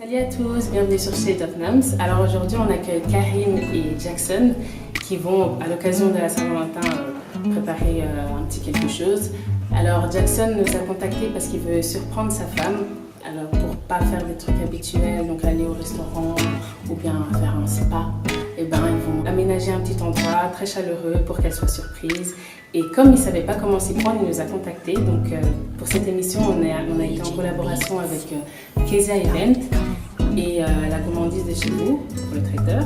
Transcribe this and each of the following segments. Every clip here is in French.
Salut à tous, bienvenue sur Shades of Nums. Alors aujourd'hui on accueille Karine et Jackson qui vont à l'occasion de la Saint-Valentin préparer un petit quelque chose. Alors Jackson nous a contactés parce qu'il veut surprendre sa femme. Alors pour pas faire des trucs habituels, donc aller au restaurant ou bien faire un spa, et ben ils vont aménager un petit endroit très chaleureux pour qu'elle soit surprise. Et comme ils ne savaient pas comment s'y prendre, il nous a contactés. Donc pour cette émission, on a été en collaboration avec Kezia Event et la gourmandise de chez vous, pour le traiteur.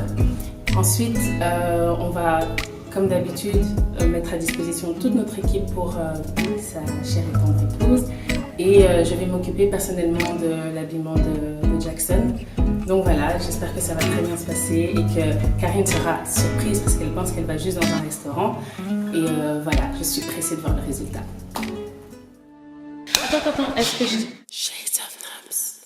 Ensuite, on va, comme d'habitude, mettre à disposition toute notre équipe pour sa chère et tendre épouse. Et je vais m'occuper personnellement de l'habillement de Jackson. Donc voilà, j'espère que ça va très bien se passer et que Karine sera surprise parce qu'elle pense qu'elle va juste dans un restaurant. Et voilà, je suis pressée de voir le résultat. Attends, est-ce que je... Shades of Nums.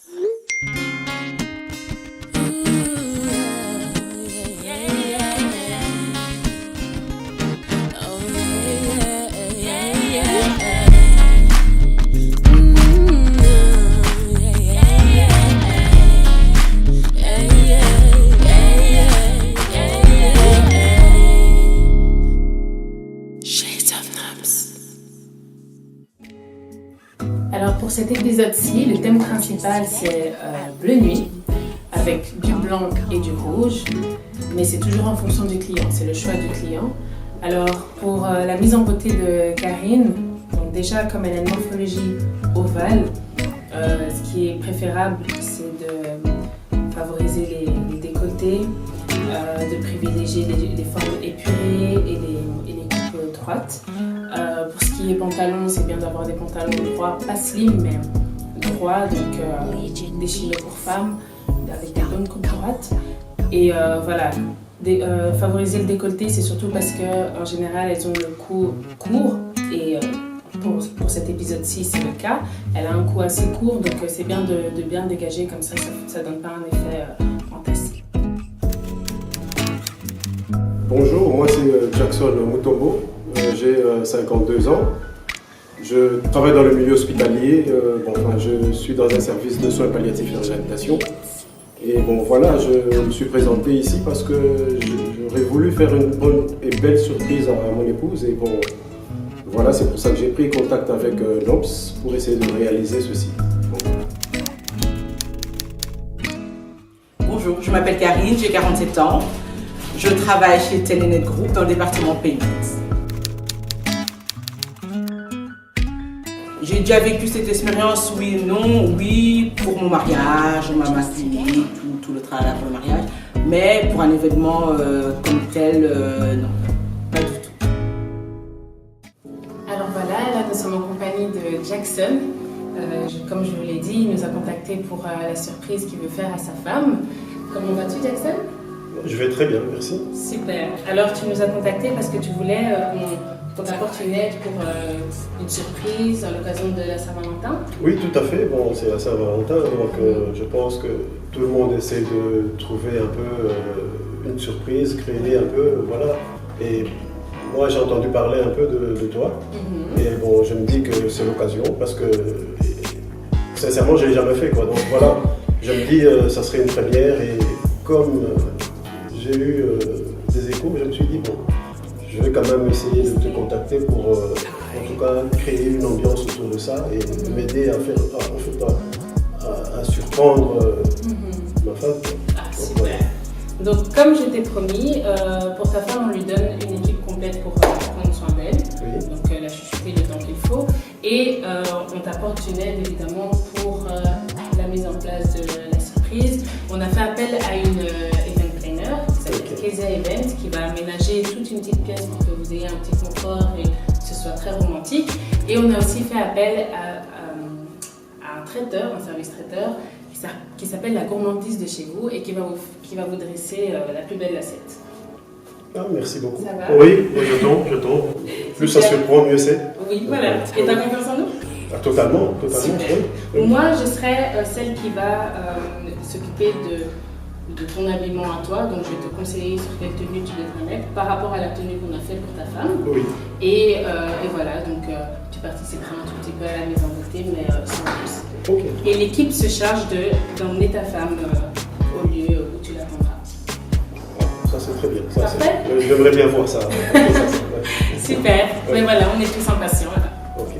Alors pour cet épisode-ci, le thème principal c'est bleu nuit, avec du blanc et du rouge, mais c'est toujours en fonction du client, c'est le choix du client. Alors pour la mise en beauté de Karine, donc déjà comme elle a une morphologie ovale, ce qui est préférable c'est de favoriser les décolletés, de privilégier les formes épurées et les coupes droites. Pour ce qui est pantalon, c'est bien d'avoir des pantalons droits, pas slim mais droits, donc déchirés pour femmes, avec des bonnes coupes droites. Et voilà, favoriser le décolleté, c'est surtout parce qu'en général, elles ont le cou court. Et pour cet épisode-ci, c'est le cas. Elle a un cou assez court, donc c'est bien de bien dégager, comme ça ne donne pas un effet entassé. Bonjour, moi c'est Jackson Mutombo. J'ai 52 ans. Je travaille dans le milieu hospitalier. Je suis dans un service de soins palliatifs et de réanimation. Et bon, voilà, je me suis présenté ici parce que j'aurais voulu faire une bonne et belle surprise à mon épouse. Et bon, voilà, c'est pour ça que j'ai pris contact avec l'OPS pour essayer de réaliser ceci. Bonjour, je m'appelle Karine, j'ai 47 ans. Je travaille chez Telenet Group dans le département Payments. J'ai déjà vécu cette expérience, oui et non, oui, pour mon mariage, on m'a maquillé, tout le travail pour le mariage, mais pour un événement comme tel, non, pas du tout. Alors voilà, là nous sommes en compagnie de Jackson. Comme je vous l'ai dit, il nous a contacté pour la surprise qu'il veut faire à sa femme. Comment vas-tu, Jackson? Je vais très bien, merci. Super. Alors tu nous as contacté parce que tu voulais qu'on t'apporte une aide pour une surprise à l'occasion de la Saint-Valentin? Oui, tout à fait. Bon, c'est la Saint-Valentin, donc je pense que tout le monde essaie de trouver un peu une surprise, créer un peu, voilà. Et moi, j'ai entendu parler un peu de toi. Et bon, je me dis que c'est l'occasion parce que, sincèrement, je ne l'ai jamais fait, quoi. Donc voilà, je me dis ça serait une première et comme j'ai eu des échos, je me suis dit, bon, je vais quand même essayer de te contacter pour, en tout cas, créer une ambiance autour de ça et m'aider à faire, à surprendre ma femme. Ah, super. Donc, comme je t'ai promis, pour ta femme, on lui donne une équipe complète pour prendre soin d'elle. Oui. Donc, la chuchoter le temps qu'il faut. Et on t'apporte une aide, évidemment, pour la mise en place de la surprise. On a fait appel à une event planner qui s'appelle Kezia Event, qui va aménager toute une petite pièce pour que vous ayez un petit confort et que ce soit très romantique. Et on a aussi fait appel à un traiteur, un service traiteur, qui s'appelle la gourmandise de chez vous et qui va vous dresser la plus belle assiette. Ah, merci beaucoup. Ça va? Oui, je tombe. Plus ça surprend, mieux c'est. Oui, voilà. Et t'as confiance en nous? Ah, totalement, Super. oui. Moi, je serai celle qui va s'occuper de ton habillement à toi, donc je vais te conseiller sur quelle tenue tu devrais mettre par rapport à la tenue qu'on a faite pour ta femme. Oui. Et voilà, donc tu participeras un tout petit peu à la mise en beauté, mais sans plus. Ok. Et l'équipe se charge d'emmener ta femme au lieu où tu l'attendras. Ça c'est très bien. Ça, Parfait. j'aimerais bien voir ça. Super. Mais voilà, on est tous impatients. Ok.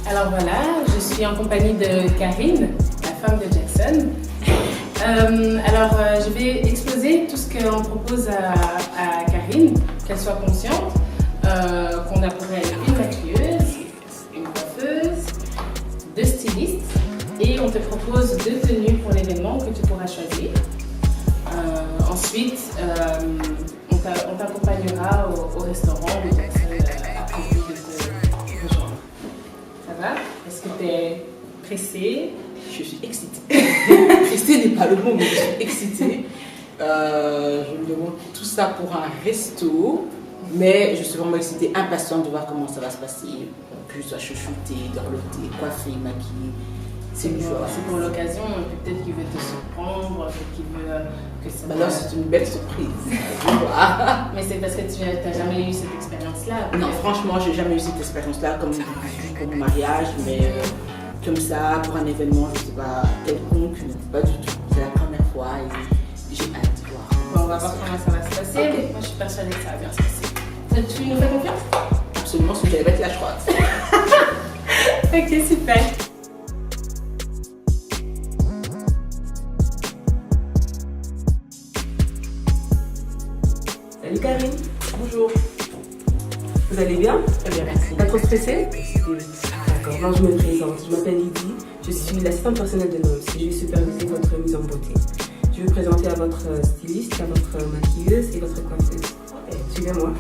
Alors voilà, je suis en compagnie de Karine, la femme de Jackson. Je vais exposer tout ce qu'on propose à Karine, qu'elle soit consciente, qu'on a pour elle une maquilleuse, une coiffeuse, 2 stylistes, et on te propose 2 tenues pour l'événement que tu pourras choisir. Ensuite, on t'accompagnera au restaurant où Jackson a prévu de te rejoindre. Ça va? Est-ce que tu es pressée? Je suis excitée. Pressée n'est pas le mot, mais je suis excitée. Je me demande tout ça pour un resto, mais je suis vraiment excitée, impatiente de voir comment ça va se passer. Que je sois chouchoutée, dorlotée, coiffée, maquillée. C'est pour l'occasion, peut-être qu'il veut te surprendre, peut-être qu'il veut que ça... Bah non, c'est une belle surprise. Mais c'est parce que tu n'as jamais eu cette expérience-là. Non, franchement, j'ai jamais eu cette expérience-là comme pour mon mariage, mais comme ça, pour un événement, je ne sais pas, quelconque, pas du tout. C'est la première fois et j'ai hâte de voir. Bon, on va voir comment ça va se passer. Okay. Moi, je suis persuadée que ça va bien se passer. Tu nous fais confiance? Absolument, si j'allais mettre la croix. Ok, super. Salut Karine. Bonjour. Vous allez bien? Très bien, merci. Pas trop stressée? D'accord, moi je me présente. Je m'appelle Lydie. Je suis l'assistante personnelle de Noms et je vais superviser votre mise en beauté. Je vais vous présenter à votre styliste, à votre maquilleuse et votre coiffeuse. Suivez-moi.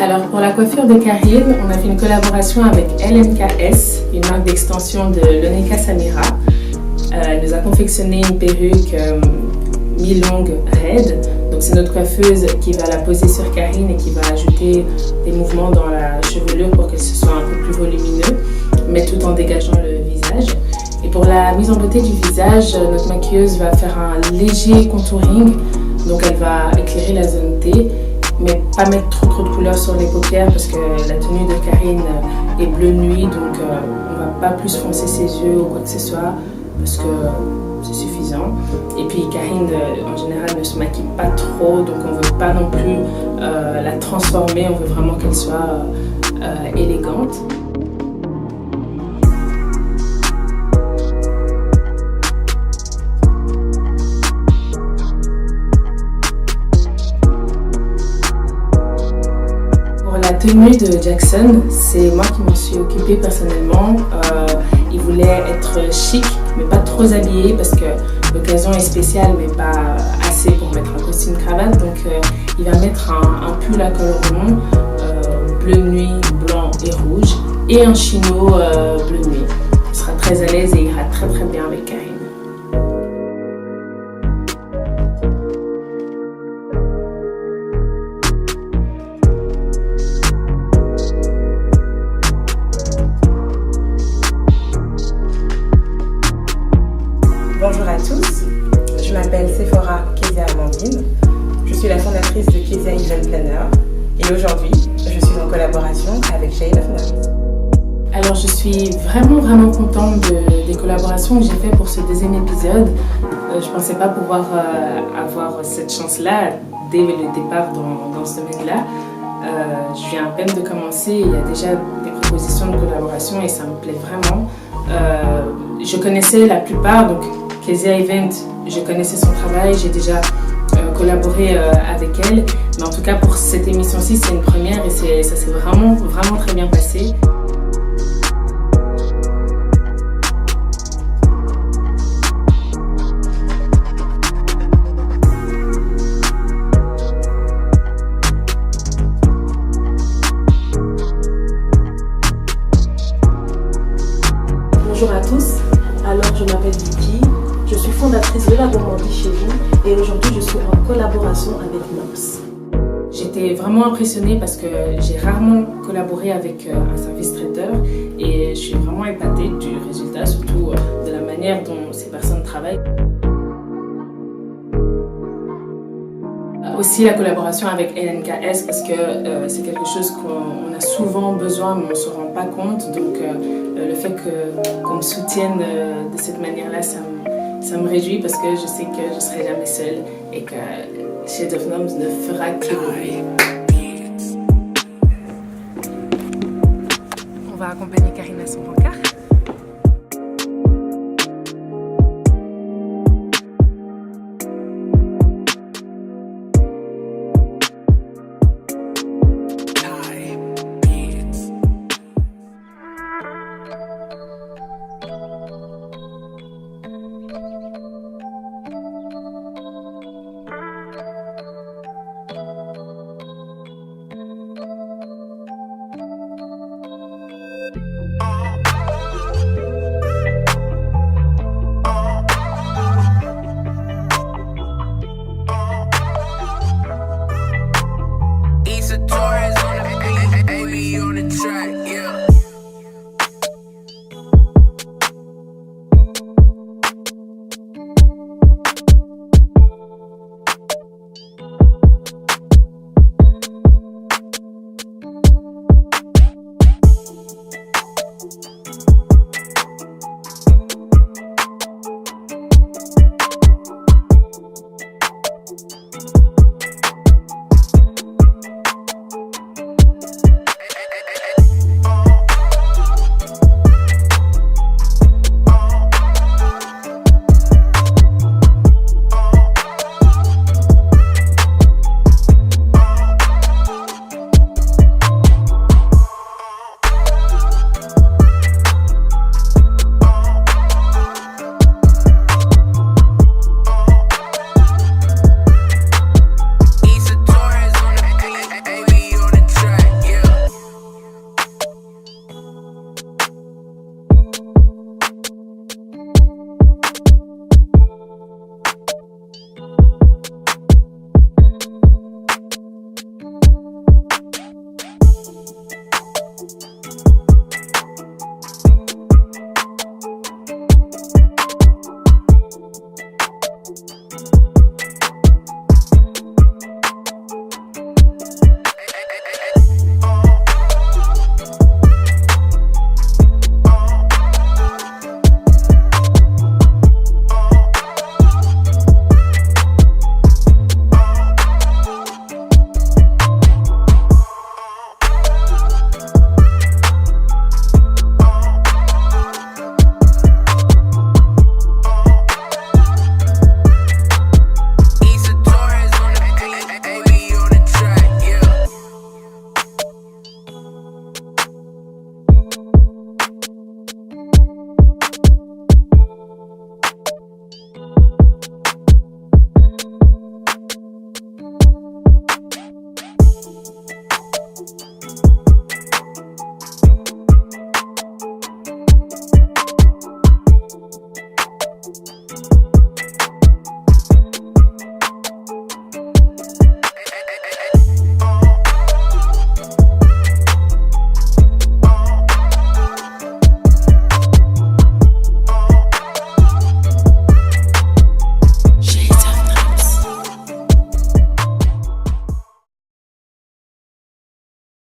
Alors pour la coiffure de Karine, on a fait une collaboration avec LMKS, une marque d'extension de Lonika Samira. Elle nous a confectionné une perruque mi-longue raide. Donc c'est notre coiffeuse qui va la poser sur Karine et qui va ajouter des mouvements dans la chevelure pour que ce soit un peu plus volumineux, mais tout en dégageant le visage. Et pour la mise en beauté du visage, notre maquilleuse va faire un léger contouring. Donc elle va éclairer la zone T, mais pas mettre trop de couleurs sur les paupières parce que la tenue de Karine est bleu nuit, donc on va pas plus foncer ses yeux ou quoi que ce soit parce que c'est suffisant. Et puis Karine en général ne se maquille pas trop, donc on veut pas non plus la transformer, on veut vraiment qu'elle soit élégante. La tenue de Jackson, c'est moi qui m'en suis occupée personnellement. Il voulait être chic, mais pas trop habillé parce que l'occasion est spéciale, mais pas assez pour mettre un costume cravate. Donc il va mettre un pull à col rond, bleu nuit, blanc et rouge, et un chino bleu nuit. Il sera très à l'aise et ira très bien avec Karine. Bonjour à tous, je m'appelle Sephora Kezia Amandine, je suis la fondatrice de Kezia Event Planner et aujourd'hui je suis en collaboration avec Shade of Noms. Alors je suis vraiment contente des collaborations que j'ai faites pour ce deuxième épisode. Je ne pensais pas pouvoir avoir cette chance-là dès le départ dans ce domaine-là. Je viens à peine de commencer, il y a déjà des propositions de collaboration et ça me plaît vraiment. Je connaissais la plupart, donc Kezia Event, je connaissais son travail, j'ai déjà collaborer avec elle. Mais en tout cas, pour cette émission-ci, c'est une première et ça s'est vraiment très bien passé. Bonjour à tous, alors je m'appelle Vicky, je suis fondatrice de la gourmandise chez vous et aujourd'hui je suis en collaboration avec Noms. J'étais vraiment impressionnée parce que j'ai rarement collaboré avec un service traiteur et je suis vraiment épatée du résultat, surtout de la manière dont ces personnes travaillent. Aussi la collaboration avec LNKS parce que c'est quelque chose qu'on a souvent besoin mais on ne se rend pas compte. Donc le fait qu'on me soutienne de cette manière-là, ça me réjouit parce que je sais que je ne serai jamais seule et que Shades of Noms ne fera que mieux. On va accompagner Karine à son rencard.